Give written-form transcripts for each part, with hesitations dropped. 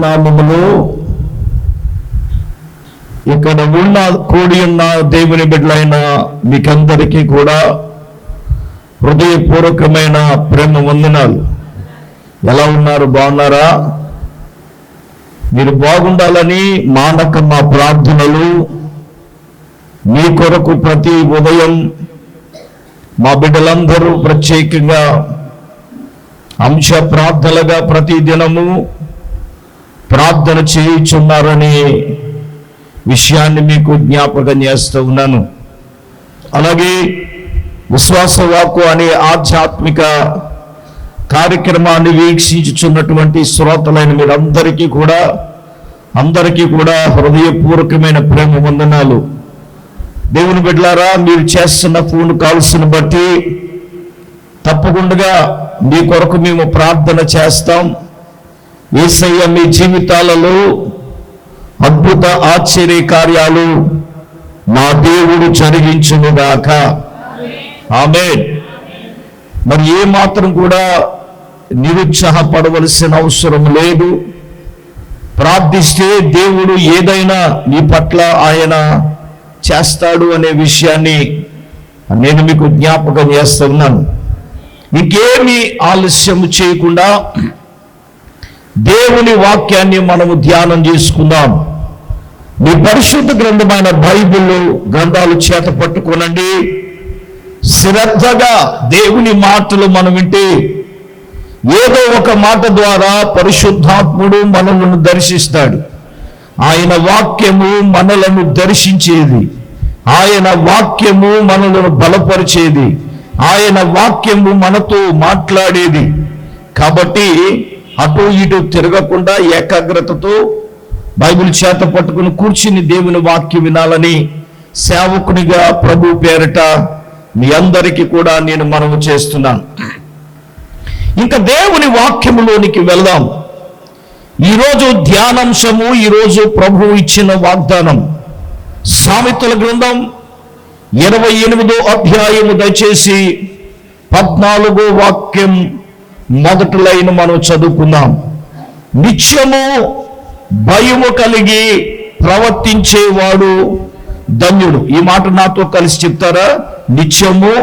నామములో ఇక్కడ కూడి ఉన్న దేవుని బిడ్డలైన మీకందరికీ కూడా హృదయపూర్వకమైన ప్రేమ వందనాలు. ఎలా ఉన్నారు? బాగున్నారా? మీరు బాగుండాలని మానక మా ప్రార్థనలు మీ కొరకు ప్రతి ఉదయం మా బిడ్డలందరూ ప్రత్యేకంగా అంశ ప్రార్థనలుగా ప్రతి దినము ప్రార్థన చేయుచున్నారనే విషయాన్ని మీకు జ్ఞాపకం చేస్తూ ఉన్నాను. అలాగే విశ్వాసవాక్కు అనే ఆధ్యాత్మిక కార్యక్రమాన్ని వీక్షించుచున్నటువంటి శ్రోతలైన మీరందరికీ కూడా హృదయపూర్వకమైన ప్రేమ వందనాలు. దేవుని బిడ్డలారా, మీరు చేస్తున్న ఫోన్ కాల్స్ని బట్టి తప్పకుండా మీ కొరకు మేము ప్రార్థన చేస్తాం. యేసయ్య మీ జీవితాలలో అద్భుత ఆశ్చర్య కార్యాలు మా దేవుడు జరిగించునుగాక. ఆమేన్. మరి ఏ మాత్రం కూడా నిరుత్సాహపడవలసిన అవసరం లేదు. ప్రార్థిస్తే దేవుడు ఏదైనా మీ పట్ల ఆయన చేస్తాడు అనే విషయాన్ని నేను మీకు జ్ఞాపకం చేస్తున్నాను. ఇంకేమీ ఆలస్యం చేయకుండా దేవుని వాక్యాన్ని మనము ధ్యానం చేసుకుందాం. మీ పరిశుద్ధ గ్రంథమైన బైబిల్ గ్రంథాలు చేత పట్టుకోనండి. శ్రద్ధగా దేవుని మాటలు మనం వింటే ఏదో ఒక మాట ద్వారా పరిశుద్ధాత్ముడు మనలను దర్శిస్తాడు. ఆయన వాక్యము మనలను దర్శించేది, ఆయన వాక్యము మనలను బలపరిచేది, ఆయన వాక్యము మనతో మాట్లాడేది. కాబట్టి అటు ఇటు తిరగకుండా ఏకాగ్రతతో బైబిల్ చేత పట్టుకుని కూర్చుని దేవుని వాక్యం వినాలని సేవకునిగా ప్రభు పేరిట మీ అందరికీ కూడా నేను మనవి చేస్తున్నాను. ఇంకా దేవుని వాక్యములోనికి వెళ్దాం. ఈరోజు ధ్యానాంశము, ఈరోజు ప్రభు ఇచ్చిన వాగ్దానం సామెతల గ్రంథం 28వ అధ్యాయము దయచేసి 14వ వాక్యం మొదటి లైన్ మనం చదువుకుందాం. నిత్యము భయము కలిగి ప్రవర్తించేవాడు ధన్యుడు. ఈ మాట నాతో కలిసి చెప్తారా? నిత్యము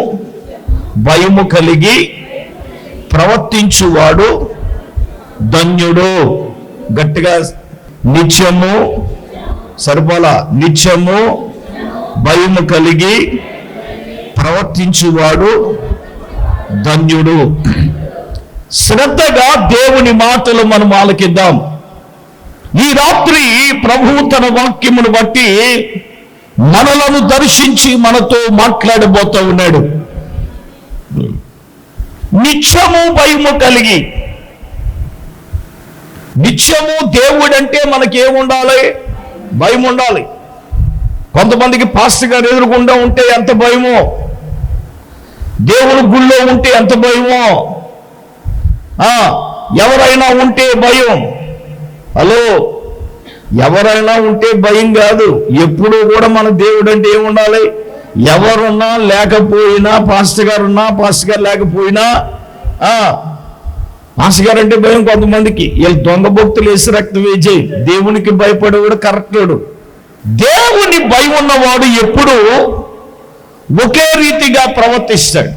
భయము కలిగి ప్రవర్తించువాడు ధన్యుడు. గట్టిగా నిత్యము సరిపోలా. నిత్యము భయము కలిగి ప్రవర్తించువాడు ధన్యుడు. శ్రద్ధగా దేవుని మాటలు మనం ఆలకిద్దాం. ఈ రాత్రి ప్రభువు తన వాక్యమును బట్టి మనలను దర్శించి మనతో మాట్లాడబోతూ ఉన్నాడు. నిత్యము భయము కలిగి. నిత్యము దేవుడంటే మనకేముండాలి? భయం ఉండాలి. కొంతమందికి పాస్టర్ గారు ఎదురుకుండా ఉంటే ఎంత భయమో, దేవుని గుళ్ళో ఉంటే ఎంత భయమో, ఎవరైనా ఉంటే భయం. హలో, ఎవరైనా ఉంటే భయం కాదు. ఎప్పుడూ కూడా మన దేవుడు అంటే ఏముండాలి? ఎవరున్నా లేకపోయినా, పాస్టర్ గారు ఉన్నా పాస్టర్ గారు లేకపోయినా, పాస్టర్ గారు అంటే భయం కొంతమందికి. వీళ్ళు దొంగ భక్తులు వేసి రక్తం వేజే. దేవునికి భయపడేవాడు కరెక్టుడు. దేవుని భయం ఉన్నవాడు ఎప్పుడు ఒకే రీతిగా ప్రవర్తిస్తాడు.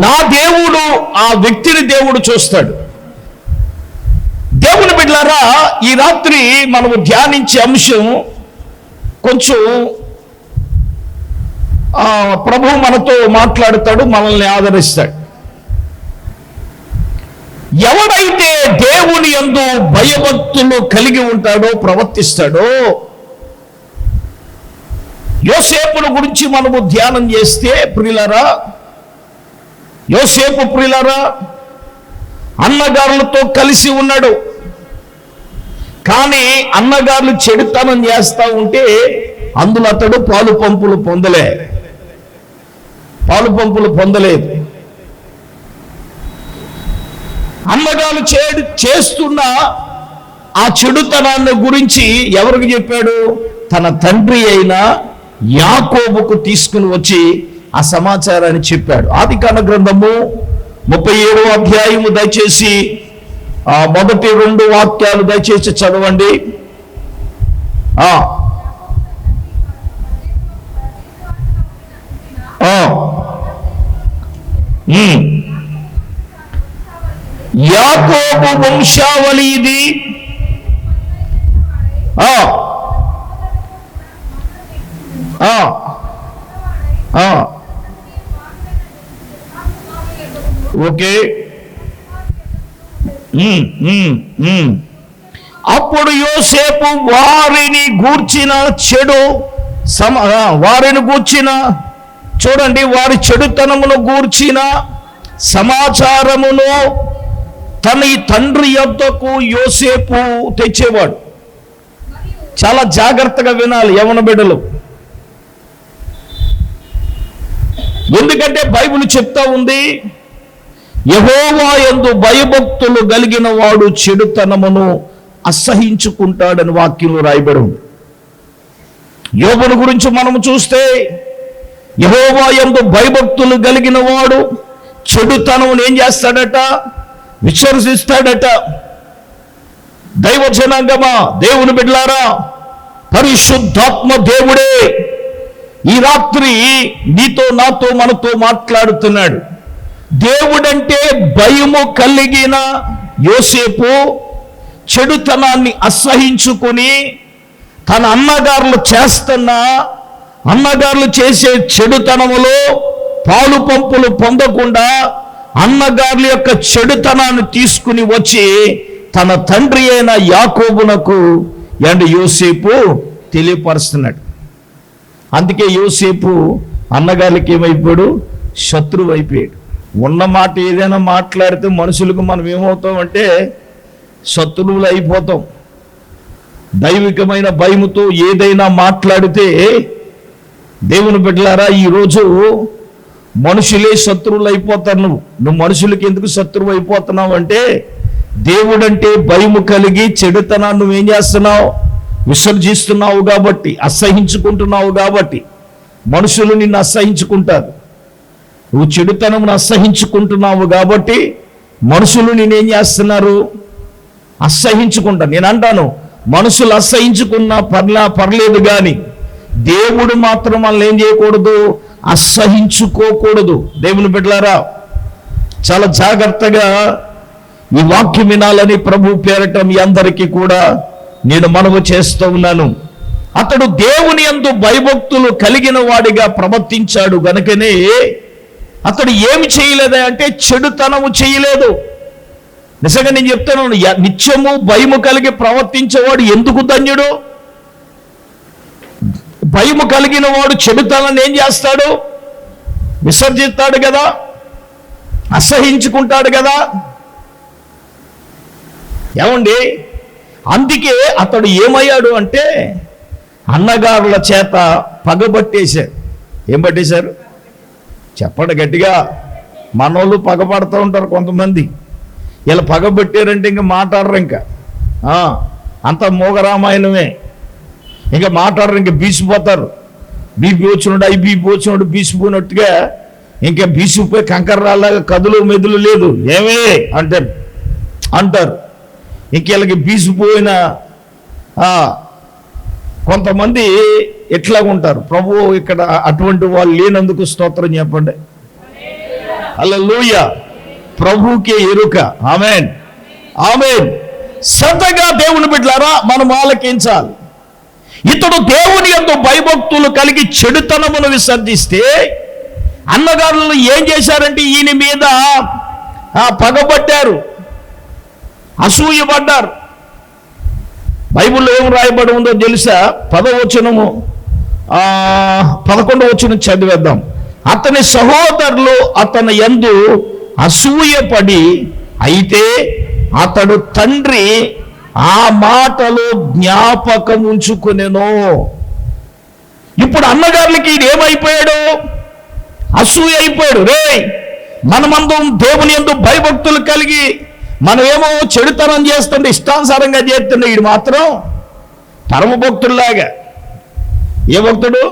నా దేవుడు ఆ వ్యక్తిని దేవుడు చూస్తాడు. దేవుని బిడ్డలారా, ఈ రాత్రి మనము ధ్యానించే అంశం కొంచెం ప్రభు మనతో మాట్లాడతాడు, మనల్ని ఆదరిస్తాడు. ఎవడైతే దేవుని యందు భయభక్తులు కలిగి ఉంటాడో, ప్రవర్తిస్తాడో, యోసేపును గురించి మనము ధ్యానం చేస్తే ప్రియులారా, యోసేపు ప్రియులారా అన్నగారులతో కలిసి ఉన్నాడు. కానీ అన్నగారులు చెడుతనం చేస్తా ఉంటే అందులో అతడు పాలు పంపులు పొందలేదు. అన్నగారు చేస్తున్న ఆ చెడుతనాన్ని గురించి ఎవరికి చెప్పాడు? తన తండ్రి అయిన యాకోబుకు తీసుకుని వచ్చి ఆ సమాచారాన్ని చెప్పాడు. ఆదికాండ గ్రంథము 37వ అధ్యాయము దయచేసి ఆ మొదటి 2 వాక్యాలు దయచేసి చదవండి. యాకోబు వంశావళి ఇది. ఓకే. అప్పుడు యోసేపు వారిని గూర్చిన చూడండి, వారి చెడుతనమును గూర్చిన సమాచారమును తన తండ్రి యొద్దకు యోసేపు తెచ్చేవాడు. చాలా జాగ్రత్తగా వినాలి యవన బిడ్డలు, ఎందుకంటే బైబిల్ చెప్తా ఉంది, యెహోవా యందు భయభక్తులు కలిగిన వాడు చెడుతనమును అసహించుకుంటాడని వాక్యంలో రాయబడి ఉంది. యోబును గురించి మనము చూస్తే, యెహోవా యందు భయభక్తులు కలిగిన వాడు చెడుతనమును ఏం చేస్తాడట? విసర్జిస్తాడట. దైవ జనాంగమా, దేవుని బిడ్డలారా, పరిశుద్ధాత్మ దేవుడే ఈ రాత్రి నీతో నాతో మనతో మాట్లాడుతున్నాడు. దేవుడంటే భయము కలిగిన యోసేపు చెడుతనాన్ని అసహించుకుని తన అన్నగారులు చేసే చెడుతనములో పాలు పంపులు పొందకుండా అన్నగారుల యొక్క చెడుతనాన్ని తీసుకుని వచ్చి తన తండ్రి అయిన యాకోబునకు యోసేపు తెలియపరుస్తున్నాడు. అందుకే యోసేపు అన్నగారికి ఏమైపోయాడు? శత్రువు అయిపోయాడు. ఉన్న మాట ఏదైనా మాట్లాడితే మనుషులకు మనం ఏమవుతామంటే శత్రువులు అయిపోతాం. దైవికమైన భయముతో ఏదైనా మాట్లాడితే, దేవుని బిడ్డలారా, ఈరోజు మనుషులే శత్రువులు అయిపోతారు. నువ్వు మనుషులకి ఎందుకు శత్రువు అయిపోతున్నావు అంటే, దేవుడంటే భయము కలిగి చెడుతనాన్ని నువ్వేం చేస్తున్నావు? విసర్జిస్తున్నావు కాబట్టి, అసహించుకుంటున్నావు కాబట్టి మనుషులు నిన్ను అసహించుకుంటారు. నువ్వు చెడుతనమును అసహించుకుంటున్నావు కాబట్టి మనుషులు నిన్నేం చేస్తున్నారు? అసహించుకుంటారు. నేను అంటాను, మనుషులు అసహించుకున్నా పర్లేదు కానీ దేవుడు మాత్రం మనల్ని ఏం చేయకూడదు? అసహించుకోకూడదు. దేవుని బిడ్డలారా, చాలా జాగ్రత్తగా ఈ వాక్యం వినాలని ప్రభు పేరట మీ అందరికీ కూడా నేను మనవి చేస్తూ ఉన్నాను. అతడు దేవుని యందు భయభక్తులు కలిగిన వాడిగా ప్రవర్తించాడు గనుకనే అతడు ఏమి చేయలేదా అంటే చెడుతనము చేయలేదు. నిజంగా నేను చెప్తాను, నిత్యము భయము కలిగి ప్రవర్తించేవాడు ఎందుకు ధన్యుడు? భయము కలిగిన వాడు చెడుతనాన్ని ఏం చేస్తాడు? విసర్జిస్తాడు కదా, అసహించుకుంటాడు కదా. ఏమండి, అందుకే అతడు ఏమయ్యాడు అంటే అన్నగారుల చేత పగబట్టేశారు. ఏం పట్టేశారు? చెప్పండి గట్టిగా. మనోళ్ళు పగపడుతూ ఉంటారు కొంతమంది. ఇలా పగబట్టారంటే ఇంకా మాట్లాడరు, ఇంకా అంత మోగరామాయణమే, ఇంకా మాట్లాడరు, ఇంకా బీసిపోతారు. బీపీ వచ్చినట్టు ఐబీపీ వచ్చినట్టు బీసిపోయినట్టుగా ఇంకా బీసిపోయి కంకర్రాలాగా కదులు మెదులు లేదు ఏమే అంటారు. ఇంక వీళ్ళకి బీసిపోయిన కొంతమంది ఎట్లా ఉంటారు. ప్రభు ఇక్కడ అటువంటి వాళ్ళు లేనందుకు స్తోత్రం చెప్పండి. హల్లెలూయా. ప్రభుకే ఎరుక. ఆమేన్, ఆమేన్. శ్రద్ధగా దేవుని బిడ్డలారా మనం ఆలకించాలి. ఇతడు దేవుని యందు భయభక్తులు కలిగి చెడుతనమును విసర్జిస్తే అన్నగారులు ఏం చేశారంటే ఈయన మీద పగబట్టారు, అసూయపడ్డారు. బైబిల్లో ఏం రాయబడి ఉందో తెలుసా? 11వ వచనం చదివేద్దాం. అతని సహోదరులు అతని యందు అసూయపడి, అయితే అతడు తండ్రి ఆ మాటలు జ్ఞాపకం ఉంచుకునేను. ఇప్పుడు అన్నగారులకి ఏమైపోయాడు? అసూయ అయిపోయాడు. రే, మనమందరం దేవుని యందు భయభక్తులు కలిగి మనమేమో చెడుతనం చేస్తుంటే ఇష్టానుసారంగా చేస్తుండే, వీడు మాత్రం పరమభక్తుల్లాగా. ఏ భక్తుడు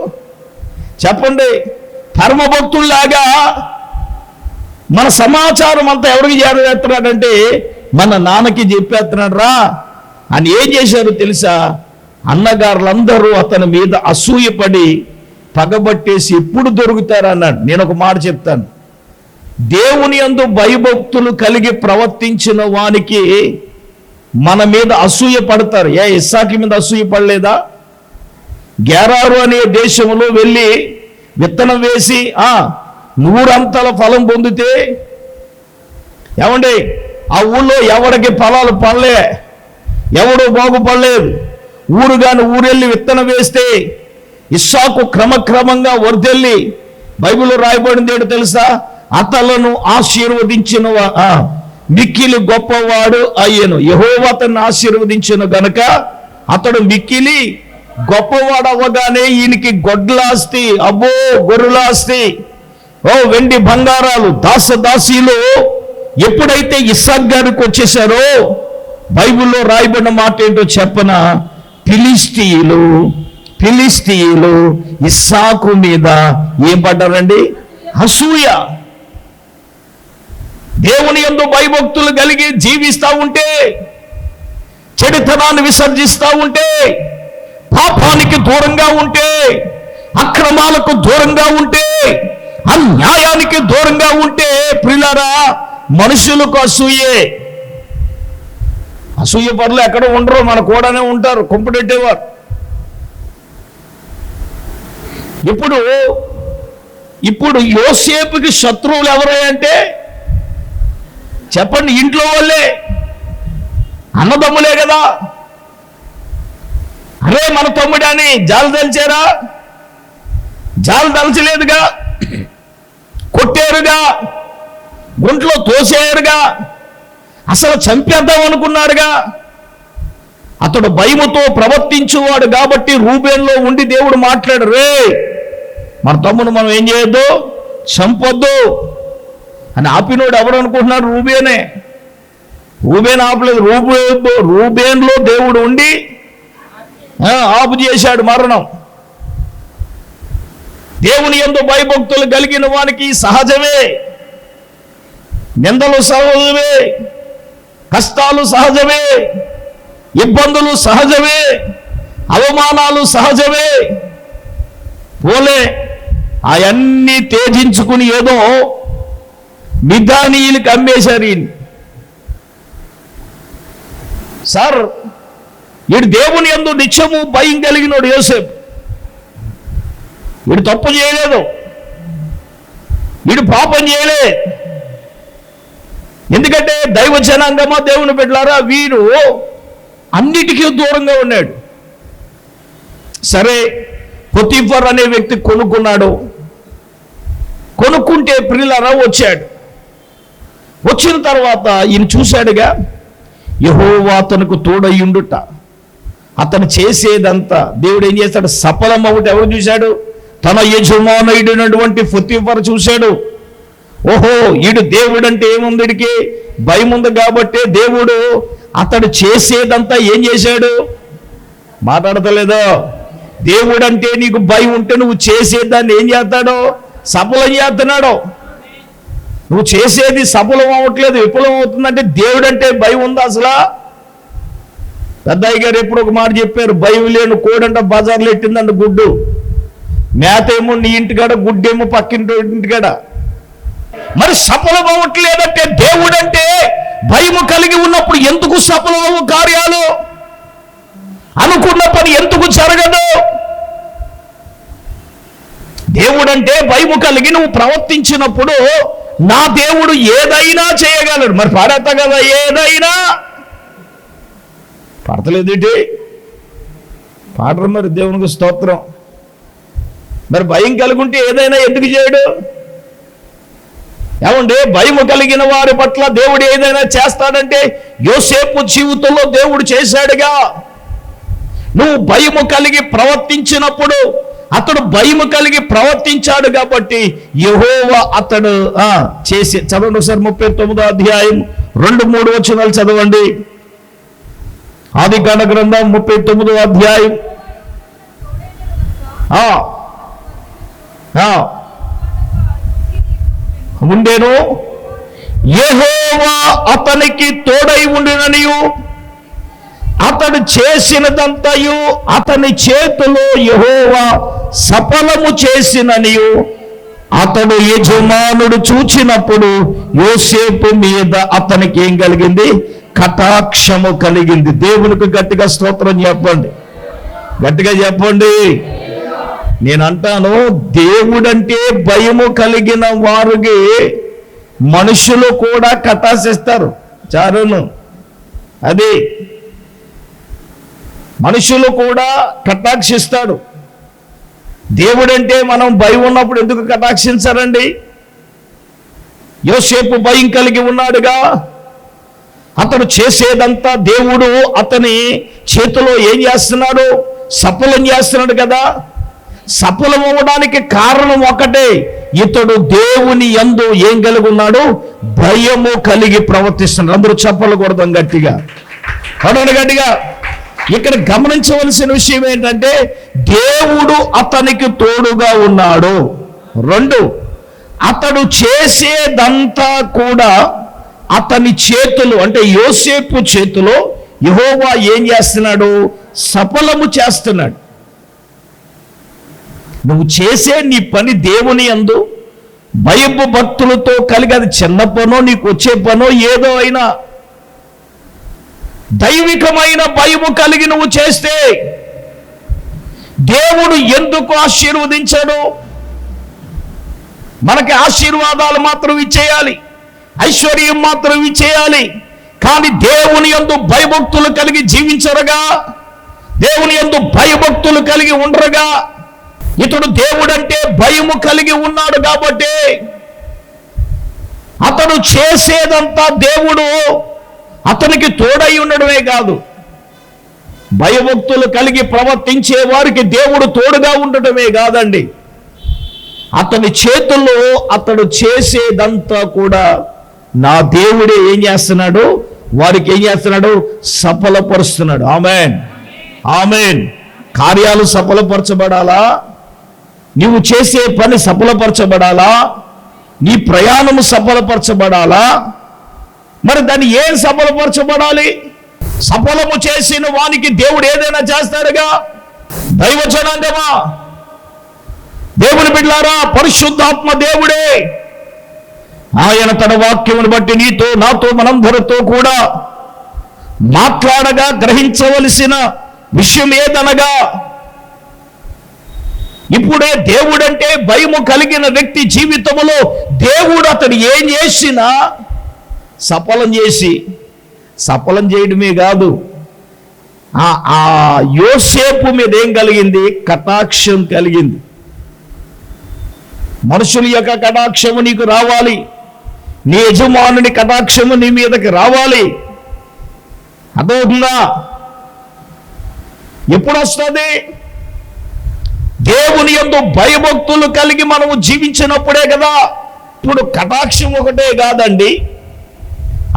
చెప్పండి? పరమభక్తుల్లాగా మన సమాచారం అంతా ఎవరికి చేరుతున్నాడంటే మన నాన్నకి చెప్పేస్తున్నాడు రా అని ఏం చేశారు తెలుసా? అన్నగారులందరూ అతని మీద అసూయపడి పగబట్టేసి ఎప్పుడు దొరుకుతారు అన్నాడు. నేను ఒక మాట చెప్తాను, దేవుని యందు భయభక్తులు కలిగి ప్రవర్తించిన వానికి మన మీద అసూయ పడతారు. ఇస్సాకి మీద అసూయ పడలేదా? గెరారు అనే దేశంలో వెళ్ళి విత్తనం వేసి 100 అంతల ఫలం పొందితే ఏమండి ఆ ఊళ్ళో ఎవడికి ఫలాలు పడలే, ఎవడో బాగుపడలేదు. ఊరెళ్ళి విత్తనం వేస్తే ఇస్సాకు క్రమక్రమంగా వర్దెల్లి బైబిల్లో రాయబడింది ఏంటో తెలుసా? అతలను ఆశీర్వదించిన మిక్కిలి గొప్పవాడు అయ్యను. యెహోవా అతన్ని ఆశీర్వదించిన గనుక అతడు మిక్కిలి గొప్పవాడు అవ్వగానే ఈయనకి గొడ్లాస్తి, అబ్బో గొర్రెలాస్తి, వెండి బంగారాలు, దాసదాసీలు ఎప్పుడైతే ఇస్సాకు గారికి వచ్చేసారో బైబిల్లో రాయబడిన మాట ఏంటో చెప్పనా? ఫిలిస్తీయులు ఇస్సాకు మీద ఏం పడ్డారండి? అసూయ. దేవుని యందు భయభక్తులు కలిగి జీవిస్తూ ఉంటే, చెడుతనాన్ని విసర్జిస్తూ ఉంటే, పాపానికి దూరంగా ఉంటే, అక్రమాలకు దూరంగా ఉంటే, అన్యాయానికి దూరంగా ఉంటే ప్రియులారా మనుషులకు అసూయ పనులు ఎక్కడ ఉండరు, మన కూడానే ఉంటారు, కుంపడెట్టేవారు. ఇప్పుడు యోసేపుకి శత్రువులు ఎవరంటే చెప్పండి, ఇంట్లో వాళ్ళే, అన్నదమ్ములే కదా. అరే మన తమ్ముడు అని జాలు దలిచారా? జాలు దలచలేదుగా, కొట్టారుగా, గుంట్లో తోసేరుగా, అసలు చంపేద్దాం అనుకున్నారుగా. అతడు భయముతో ప్రవర్తించువాడు కాబట్టి రూబేన్లో ఉండి దేవుడు మాట్లాడు, రే మన తమ్ముడు మనం ఏం చేయొద్దు, చంపొద్దు అని ఆపినోడు ఎవరు అనుకుంటున్నారు? రూబేన్ ఆపలేదు. రూబేన్లో దేవుడు ఉండి ఆపు చేశాడు మరణం. దేవుని యందు భయభక్తులు కలిగిన వానికి సహజమే, నిందలు సహజమే, కష్టాలు సహజమే, ఇబ్బందులు సహజమే, అవమానాలు సహజమే. పోలే అవన్నీ తేజించుకుని ఏదో మిద్యానీయులకు అమ్మేశారు. సార్ వీడు దేవుని యందు నిత్యము భయం కలిగినోడు యోసేపు. వీడు తప్పు చేయలేదు, వీడు పాపం చేయలే. ఎందుకంటే దైవ జనాంగమా, దేవుని బిడ్డలారా, వీడు అన్నిటికీ దూరంగా ఉన్నాడు. సరే పొతీఫర్ అనే వ్యక్తి కొనుక్కున్నాడు. కొనుక్కుంటే ప్రియులారా వచ్చాడు. వచ్చిన తర్వాత ఈయన చూశాడుగా, యెహోవా అతనికి తోడయ్యుండుట, అతను చేసేదంతా దేవుడు ఏం చేస్తాడు? సఫలం అవ్వట ఎవరు చూశాడు? తన యజమానుడైనటువంటి పొతీఫర్ చూశాడు. ఓహో ఈడు దేవుడు అంటే ఏముంది, వీడికి భయం ఉంది కాబట్టి దేవుడు అతడు చేసేదంతా ఏం చేశాడు? మాట్లాడతలేదో. దేవుడు అంటే నీకు భయం ఉంటే నువ్వు చేసేదాన్ని ఏం చేస్తాడో? సఫలం చేస్తున్నాడు. నువ్వు చేసేది సఫలం అవ్వట్లేదు, విఫలం అవుతుందంటే దేవుడు అంటే భయం ఉందా అసలు? పెద్దయ్య గారు ఎప్పుడు ఒక మాట చెప్పారు, భయం లేని కోడంట బజార్లో ఎట్టిందంట గుడ్డు. మేత ఏమో నీ ఇంటికాడ, గుడ్డేమో పక్కింటి ఇంటికాడ. మరి సఫలం అవ్వట్లేదంటే దేవుడు అంటే భయము కలిగి ఉన్నప్పుడు ఎందుకు సఫలమవు కార్యాలు? అనుకున్న పని ఎందుకు జరగదు? దేవుడంటే భయము కలిగి నువ్వు ప్రవర్తించినప్పుడు నా దేవుడు ఏదైనా చేయగలడు. మరి పాడతా కదా, ఏదైనా. పాడతలేదేంటి? పాడరు మరి దేవునికి స్తోత్రం. మరి భయం కలిగి ఏదైనా ఎందుకు చేయడు? ఏమంటే భయము కలిగిన వారి పట్ల దేవుడు ఏదైనా చేస్తాడంటే యోసేపు జీవితంలో దేవుడు చేశాడుగా. నువ్వు భయము కలిగి ప్రవర్తించినప్పుడు అతడు భయము కలిగి ప్రవర్తించాడు కాబట్టి యెహోవా అతడు చేసి. చదవండి ఒకసారి 39వ అధ్యాయం 2-3 వచనాలు చదవండి. ఆదికాండ గ్రంథం 39వ అధ్యాయం. ఉండేను యెహోవా అతనికి తోడై ఉండిననియు అతడు చేసినదంతయు అతని చేతిలో యెహోవా సఫలము చేసిననియు అతడు యజమానుడు చూచినప్పుడు యోసేపు మీద అతనికి ఏం కలిగింది? కటాక్షము కలిగింది. దేవునికి గట్టిగా స్తోత్రం చెప్పండి, గట్టిగా చెప్పండి. నేను అంటాను, దేవుడంటే భయము కలిగిన వారికి మనుషులు కూడా కటాక్షిస్తారు. చారును అది మనుషులు కూడా కటాక్షిస్తాడు. దేవుడంటే మనం భయం ఉన్నప్పుడు ఎందుకు కటాక్షించారండి? యోసేపు భయం కలిగి ఉన్నాడుగా. అతడు చేసేదంతా దేవుడు అతని చేతిలో ఏం చేస్తున్నాడు? సఫలం చేస్తున్నాడు కదా. సఫలం అవ్వడానికి కారణం ఒకటే, ఇతడు దేవుని యందు ఏం కలిగి ఉన్నాడు? భయము కలిగి ప్రవర్తిస్తున్నాడు. అందరూ చప్పలు కొడదాం గట్టిగా, గట్టిగా. ఇక్కడ గమనించవలసిన విషయం ఏంటంటే, దేవుడు అతనికి తోడుగా ఉన్నాడు. 2, అతడు చేసేదంతా కూడా అతని చేతులు అంటే యోసేపు చేతిలో యెహోవా ఏం చేస్తున్నాడు? సఫలము చేస్తున్నాడు. నువ్వు చేసే నీ పని దేవుని యందు భయపు భక్తులతో కలిగి, అది చిన్న పనో నీకు వచ్చే పనో ఏదో అయినా దైవికమైన భయము కలిగి నువ్వు చేస్తే దేవుడు ఎందుకు ఆశీర్వదించాడు? మనకి ఆశీర్వాదాలు మాత్రం ఇచ్చేయాలి, ఐశ్వర్యం మాత్రం ఇచ్చేయాలి. కానీ దేవుని యందు భయభక్తులు కలిగి జీవించరుగా, దేవుని యందు భయభక్తులు కలిగి ఉండరుగా. ఇతడు దేవుడంటే భయము కలిగి ఉన్నాడు కాబట్టి అతడు చేసేదంతా దేవుడు అతనికి తోడై ఉండడమే కాదు, భయభక్తులు కలిగి ప్రవర్తించే వారికి దేవుడు తోడుగా ఉండటమే కాదండి, అతని చేతుల్లో అతడు చేసేదంతా కూడా నా దేవుడే ఏం చేస్తున్నాడు? వారికి ఏం చేస్తున్నాడు? సఫలపరుస్తున్నాడు. ఆమేన్, ఆమేన్. కార్యాలు సఫలపరచబడాలా? నీవు చేసే పని సఫలపరచబడాలా? నీ ప్రయాణము సఫలపరచబడాలా? మరి దాన్ని ఏం సఫలపరచబడాలి? సఫలము చేసిన వానికి దేవుడు ఏదైనా చేస్తాడుగా. దైవజనాంగమా, దేవుని బిడ్డలారా, పరిశుద్ధాత్మ దేవుడే ఆయన తన వాక్యమును బట్టి నీతో నాతో మనందరితో కూడా మాట్లాడగా గ్రహించవలసిన విషయం ఏదనగా, ఇప్పుడే దేవుడంటే భయము కలిగిన వ్యక్తి జీవితంలో దేవుడు అతడు ఏం చేసినా సఫలం చేసి, సఫలం చేయడమే కాదు, ఆ యోసేపు మీద ఏం కలిగింది? కటాక్షం కలిగింది. మనుషుల యొక్క కటాక్షము నీకు రావాలి, నీ యజమానుని కటాక్షము నీ మీదకి రావాలి. అర్థమవుతుందా? ఎప్పుడు వస్తుంది? దేవుని యందు భయభక్తులు కలిగి మనము జీవించినప్పుడే కదా. ఇప్పుడు కటాక్షం ఒకటే కాదండి,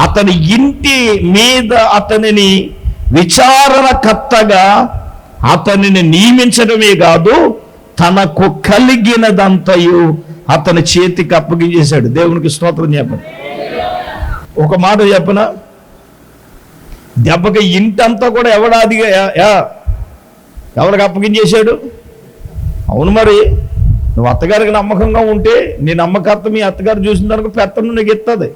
అతని ఇంటి మీద అతనిని విచారణకర్తగా అతనిని నియమించడమే కాదు, తనకు కలిగినదంతయు అతని చేతికి అప్పగించేశాడు. దేవునికి స్తోత్రం చెప్పండి. ఒక మాట చెప్పనా, దెబ్బకి ఇంటంతా కూడా ఎవరికి అప్పగించేశాడు? అవును, మరి నువ్వు అత్తగారికి నమ్మకంగా ఉంటే నీ నమ్మకత్వం మీ అత్తగారు చూసిన దానికి పెత్తనం నీకు ఇస్తుంది.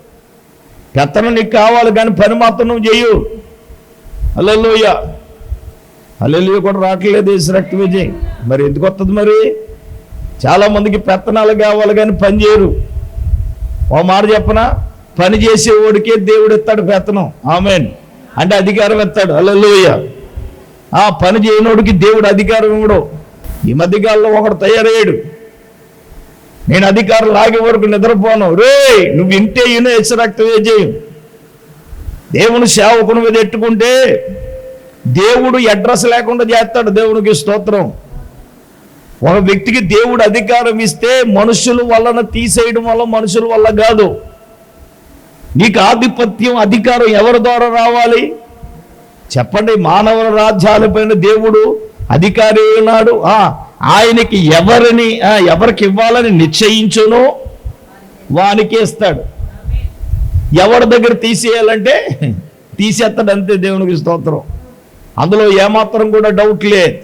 పెత్తనం నీకు కావాలి, కానీ పని మాత్రం నువ్వు చేయు. హల్లెలూయా, హల్లెలూయా కూడా రావట్లేదు రక్త విజయ్. మరి ఎందుకు వస్తుంది? మరి చాలా మందికి పెత్తనాలు కావాలి కానీ పని చేయరు. ఓ మాట చెప్పనా, పని చేసేవాడికే దేవుడు ఇస్తాడు పెత్తనం. ఆమేన్. అంటే అధికారం ఇస్తాడు. హల్లెలూయా. ఆ పని చేయనోడికి దేవుడు అధికారం ఇవ్వడు. ఈ మధ్యకాలంలో ఒకడు తయారయ్యాడు, నేను అధికారం లాగే వరకు నిద్రపోను. రే, నువ్వు ఇంటే ఈయన రక్త విజయం. దేవుని సేవకుని మీద ఎట్టుకుంటే దేవుడు అడ్రస్ లేకుండా చేస్తాడు. దేవునికి స్తోత్రం. ఒక వ్యక్తికి దేవుడు అధికారం ఇస్తే మనుషుల వలన తీసేయడం వల్ల మనుషుల వల్ల కాదు. నీకు ఆధిపత్యం అధికారం ఎవరి ద్వారా రావాలి చెప్పండి? మానవ రాజ్యాలపైన దేవుడు అధికారి ఉన్నాడు. ఆయనకి ఎవరికి ఇవ్వాలని నిశ్చయించునో వానికి ఇస్తాడు. ఎవరి దగ్గర తీసేయాలంటే తీసేస్తాడు అంతే. దేవునికి స్తోత్రం. అందులో ఏమాత్రం కూడా డౌట్ లేదు.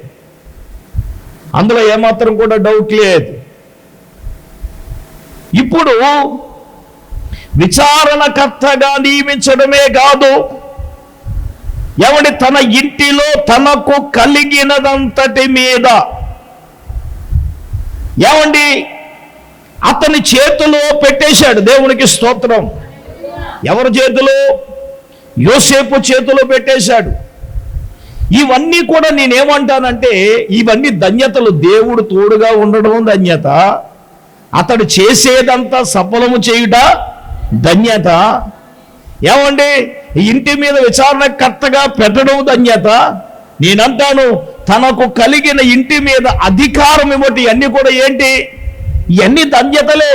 అందులో ఏమాత్రం కూడా డౌట్ లేదు. ఇప్పుడు విచారణకర్తగా నియమించడమే కాదు, ఎవడి తన ఇంటిలో తనకు కలిగినదంతటి మీద ఏమండి అతని చేతిలో పెట్టేశాడు. దేవునికి స్తోత్రం. ఎవరి చేతిలో? యోసేపు చేతిలో పెట్టేశాడు. ఇవన్నీ కూడా నేనేమంటానంటే ఇవన్నీ ధన్యతలు. దేవుడు తోడుగా ఉండడం ధన్యత, అతడు చేసేదంతా సఫలము చేయుట ధన్యత. ఏమండి ఇంటి మీద విచారణకర్తగా పెట్టడం ధన్యత. నేనంటాను తనకు కలిగిన ఇంటి మీద అధికారం ఇవ్వటి ఇవన్నీ కూడా ఏంటి? ఇవన్నీ ధన్యతలే.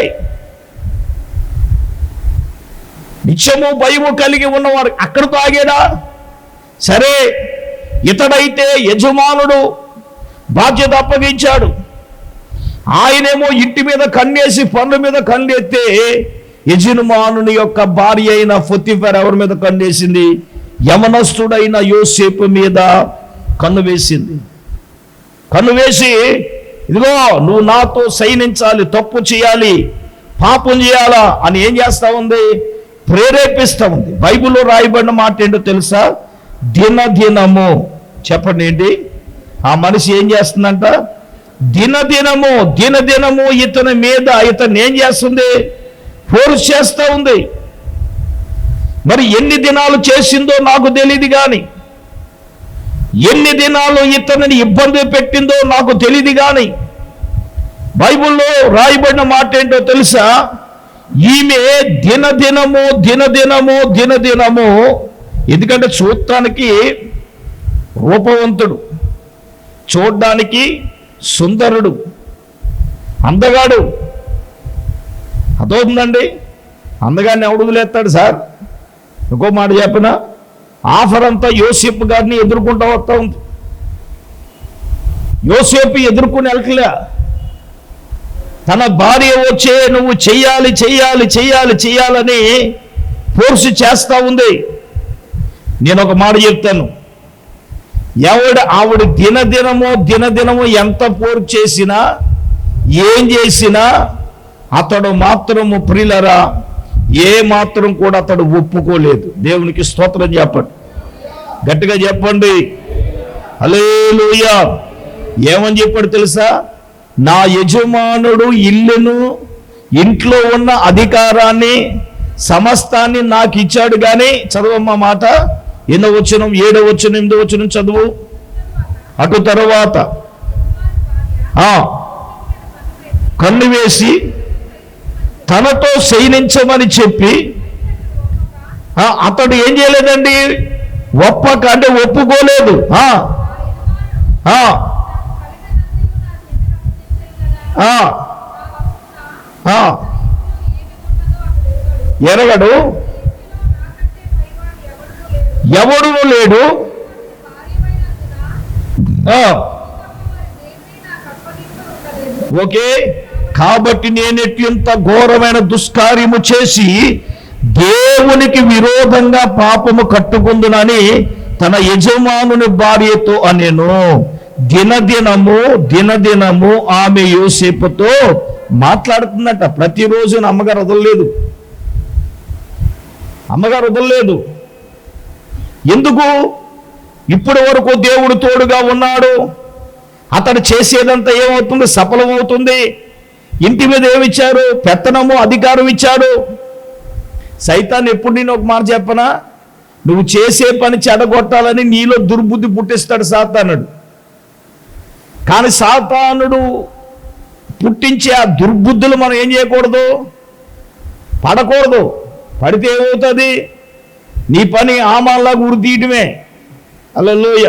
నిత్యము భయము కలిగి ఉన్నవారు అక్కడితో ఆగేదా? సరే, ఇతడైతే యజమానుడు బాధ్యత అప్పగించాడు. ఆయనేమో ఇంటి మీద కన్నేసి పనుల మీద కన్నేస్తే యజమానుని యొక్క భార్య అయిన పొతిఫెర ఎవరి మీద కన్నేసింది? యవనస్తుడైన యోసేపు మీద కన్ను వేసింది. కన్ను వేసి ఇదిగో నువ్వు నాతో సైనించాలి, తప్పు చేయాలి, పాపం చేయాలా అని ఏం చేస్తా ఉంది? ప్రేరేపిస్తూ ఉంది. బైబిల్లో రాయబడిన మాట ఏంటో తెలుసా? దినదినము. చెప్పండి ఏంటి? ఆ మనిషి ఏం చేస్తుందంట? దినదినము ఇతని మీద ఇతను ఏం చేస్తుంది? ఫోర్స్ చేస్తూ ఉంది. మరి ఎన్ని దినాలు చేసిందో నాకు తెలియదు, కానీ ఎన్ని దినాలు ఇతనిని ఇబ్బంది పెట్టిందో నాకు తెలియదు, కానీ బైబిల్లో రాయబడిన మాట ఏంటో తెలుసా? ఈమె దినదినము ఎందుకంటే చూడటానికి రూపవంతుడు, చూడ్డానికి సుందరుడు, అందగాడు. అదవుతుందండి. అందగాన్ని ఎవడు వదిలేస్తాడు సార్? ఇంకో మాట చెప్పిన ఆఫర్ అంతా యోసేపు గారిని ఎదుర్కొంటూ వస్తూ ఉంది. యోసేపు ఎదుర్కొని వెళ్ళట్లే. తన భార్య వచ్చే నువ్వు చెయ్యాలని ఫోర్స్ చేస్తూ ఉంది. నేను ఒక మాట చెప్తాను. ఆవిడ దినదినము ఎంత ఫోర్స్ చేసినా ఏం చేసినా అతడు మాత్రము ప్రియులరా ఏ మాత్రం కూడా అతడు ఒప్పుకోలేదు. దేవునికి స్తోత్రం చెప్పండి, గట్టిగా చెప్పండి. హల్లెలూయా. ఏమని చెప్పాడు తెలుసా? నా యజమానుడు ఇల్లును, ఇంట్లో ఉన్న అధికారాన్ని, సమస్తాన్ని నాకు ఇచ్చాడు. కానీ చదవమ్మ మాట. 8వ వచనం, 7వ వచనం, 8వ వచనం చదువు. అటు తరువాత కన్ను వేసి తనతో శయనించమని చెప్పి అతడు ఏం చేయలేదండి? ఒప్పుకోలేదు. ఎరగడు, ఎవడును లేడు. ఓకే, కాబట్టి నేనెట్లింత ఘోరమైన దుష్కార్యము చేసి దేవునికి విరోధంగా పాపము కట్టుకుందునని తన యజమానుని భార్యతో అనేను. దినదినము ఆమె యోసేపుతో మాట్లాడుతుందట. ప్రతిరోజు అమ్మగారు వదలలేదు. ఎందుకు? ఇప్పటి వరకు దేవుడు తోడుగా ఉన్నాడు. అతడు చేసేదంతా ఏమవుతుంది? సఫలమవుతుంది. ఇంటి మీద ఏమిచ్చారు? పెత్తనము, అధికారం ఇచ్చాడు. సైతాన్ ఎప్పుడు నేను ఒక మాట చెప్పనా? నువ్వు చేసే పని చెడగొట్టాలని నీలో దుర్బుద్ధి పుట్టిస్తాడు సాతానుడు. కానీ సాతానుడు పుట్టించే ఆ దుర్బుద్ధులు మనం ఏం చేయకూడదు? పడకూడదు. పడితే ఏమవుతుంది? నీ పని ఆమాల్లా గురి తీయటమే. హల్లెలూయ.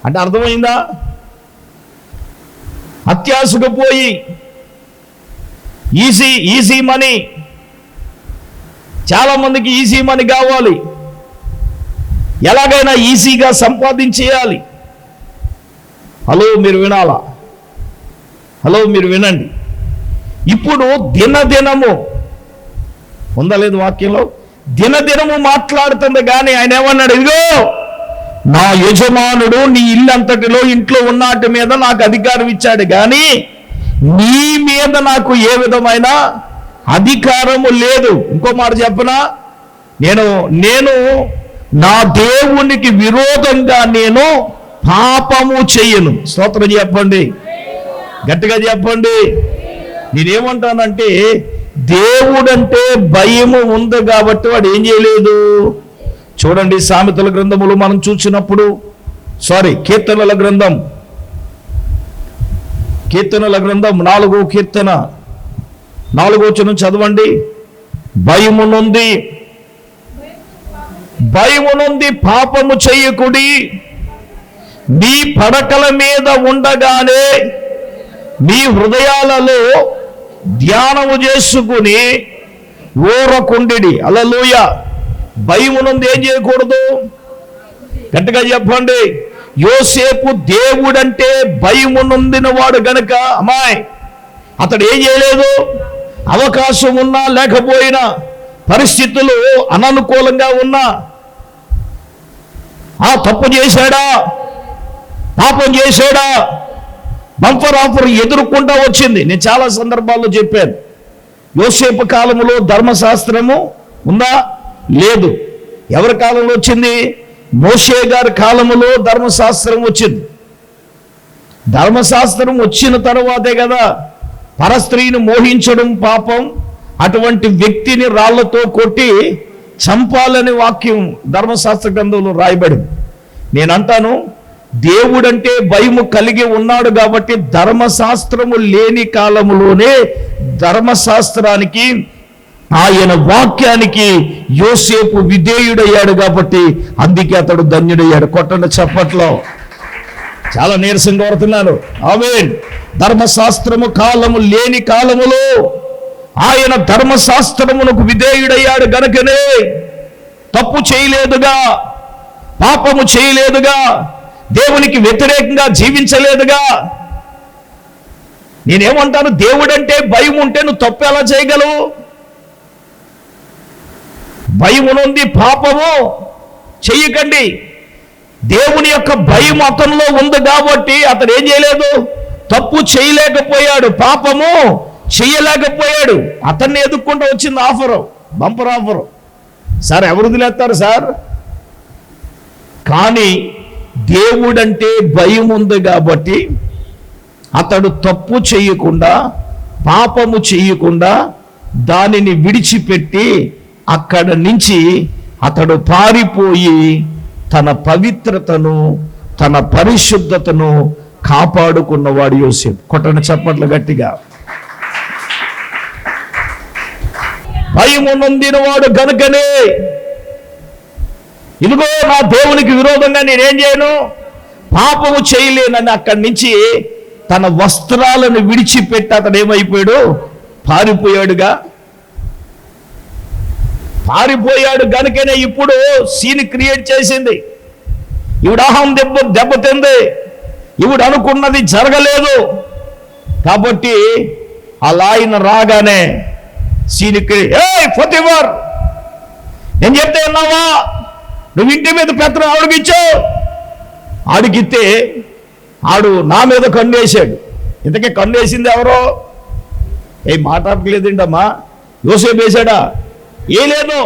అంటే అర్థమైందా? అత్యాశకు పోయి ఈజీ మనీ, చాలా మందికి ఈజీ మనీ కావాలి, ఎలాగైనా ఈజీగా సంపాదించేయాలి. హలో మీరు వినాలా? హలో మీరు వినండి. ఇప్పుడు దినదినము ఉందా లేదు వాక్యంలో? దినదినము మాట్లాడుతుంది. కానీ ఆయన ఏమన్నాడు, ఇదిగో నా యజమానుడు నీ ఇల్లంతటిలో ఇంట్లో ఉన్నటి మీద నాకు అధికారం ఇచ్చాడు, కానీ నీ మీద నాకు ఏ విధమైన అధికారము లేదు. ఇంకో మాట చెప్పనా, నేను నా దేవునికి విరోధంగా నేను పాపము చెయ్యను. స్తోత్రం చెప్పండి, గట్టిగా చెప్పండి. నేనేమంటానంటే, దేవుడంటే భయము ఉంది కాబట్టి వాడు ఏం చేయలేదు. చూడండి, సామెతల గ్రంథములు మనం చూసినప్పుడు, కీర్తనల గ్రంథం 4వ కీర్తన 4వ వచనం చదవండి. భయము నుండి పాపము చెయ్యకుడి, మీ పడకల మీద ఉండగానే మీ హృదయాలలో ధ్యానము చేసుకుని ఊరకుండిడి. హల్లెలూయ. భయము నుండి ఏం చేయకూడదు, గట్టిగా చెప్పండి. యోసేపు దేవుడంటే భయము నొందిన వాడు గనుక అమ్మాయి అతడు ఏం చేయలేదు. అవకాశం ఉన్నా లేకపోయినా, పరిస్థితులు అననుకూలంగా ఉన్నా, తప్పు చేశాడా, పాపం చేశాడా, బంపర్ ఆఫర్ ఎదుర్కొంటా వచ్చింది. నేను చాలా సందర్భాల్లో చెప్పాను. యోసేపు కాలంలో ధర్మశాస్త్రము ఉందా? లేదు. ఎవరి కాలంలో వచ్చింది? మోషే గారి కాలంలో ధర్మశాస్త్రం వచ్చింది. ధర్మశాస్త్రం వచ్చిన తర్వాతే కదా పరస్త్రీని మోహించడం పాపం, అటువంటి వ్యక్తిని రాళ్లతో కొట్టి చంపాలని వాక్యం ధర్మశాస్త్ర గ్రంథంలో రాయబడింది. నేనంటాను, దేవుడంటే భయము కలిగి ఉన్నాడు కాబట్టి ధర్మశాస్త్రము లేని కాలములోనే ధర్మశాస్త్రానికి, ఆయన వాక్యానికి యోసేపు విధేయుడయ్యాడు కాబట్టి అందుకే అతడు ధన్యుడయ్యాడు. కొట్టండి చప్పట్లో. చాలా నీరసంగా కోరుతున్నాను. ఆమేన్. ధర్మశాస్త్రము కాలము లేని కాలములో ఆయన ధర్మశాస్త్రమునకు విధేయుడయ్యాడు గనుకనే తప్పు చేయలేదుగా, పాపము చేయలేదుగా, దేవునికి వ్యతిరేకంగా జీవించలేదుగా. నేనేమంటాను, దేవుడంటే భయం ఉంటే నువ్వు తప్పు ఎలా చేయగలవు? భయము నుండి పాపము చెయ్యకండి. దేవుని యొక్క భయం అతనిలో ఉంది కాబట్టి అతడు ఏం చేయలేదు, తప్పు చేయలేకపోయాడు, పాపము చెయ్యలేకపోయాడు. అతన్ని ఎదుక్కుంటూ వచ్చింది ఆఫరు, బంపర్ ఆఫరు. సార్ ఎవరు వదిలేస్తారు సార్? కానీ దేవుడంటే భయం ఉంది కాబట్టి అతడు తప్పు చేయకుండా, పాపము చేయకుండా దానిని విడిచిపెట్టి అక్కడ నుంచి అతడు పారిపోయి తన పవిత్రతను, తన పరిశుద్ధతను కాపాడుకున్నవాడు యోసేపు. కొట్టని చప్పట్లు గట్టిగా. భయము నొందినవాడు గనుకనే, ఇదిగో నా దేవునికి విరోధంగా నేనేం చేయను, పాపము చేయలేనని అక్కడి నుంచి తన వస్త్రాలను విడిచిపెట్టి అతడు ఏమైపోయాడు, పారిపోయాడుగా. పారిపోయాడు గనుకనే ఇప్పుడు సీన్ క్రియేట్ చేసింది. ఈవిడ అహం దెబ్బతింది, ఈవిడ అనుకున్నది జరగలేదు కాబట్టి అలా ఆయన రాగానే సీన్ ఫోతిఫర్, నేను చెప్తే ఉన్నావా, నువ్వు ఇంటి మీద పెత్తనం ఆడికిచ్చావు. ఆడికిస్తే ఆడు నా మీద కన్నేశాడు. ఇంతకీ కన్నేసింది ఎవరో? ఏం మాట్లాడలేదండమ్మా. యోసేపు వేశాడా? ఏ లేదు.